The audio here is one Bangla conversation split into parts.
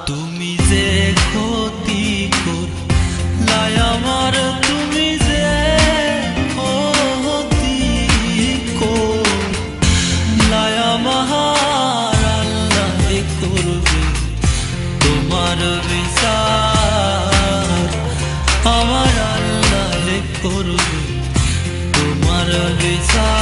তুমি যে ক্ষতি করলাই আমার, তুমি যে ক্ষতি করলাই আমার, আল্লাহ করবে তোমার বিচার, আমার আল্লাহ করবে তোমার বিচার।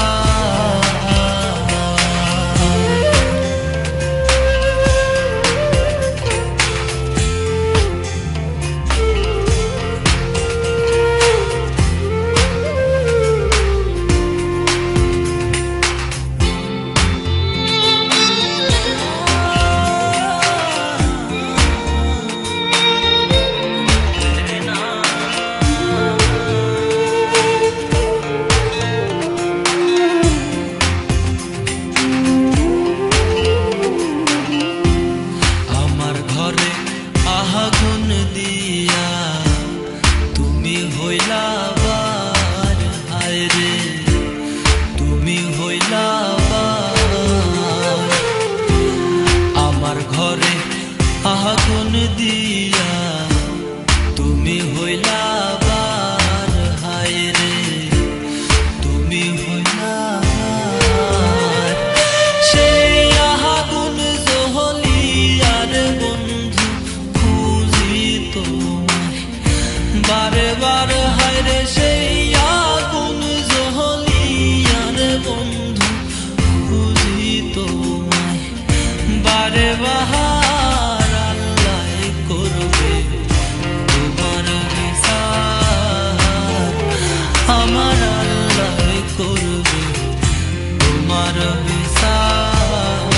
আগুন দিয়া তুমি হইলা বার, হায় রে তুমি হইলা বার, আমার ঘরে আগুন দিয়া তুমি হইলা বার, হায় রে তুমি হইলা বার। সেই আগুন জহলিয়ার বন্ধু বারে বার, হায় রে সেই আগুন জহলিয়ার বন্ধু খুঁজি তোমায় বারে বাহার, আল্লাহ করবে তোমার বিচার, আমার আল্লাহ করবে তোমার বিচার।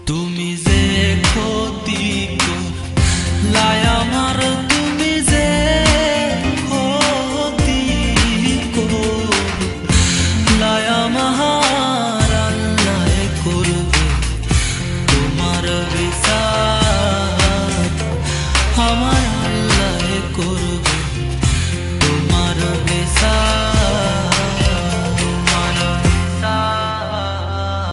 তুমি যে ক্ষতি করলাই আমার, তুমি যে ক্ষতি করলাই আমার, আল্লাহ করবে তোমার বিচার, আমার আল্লাহ করবে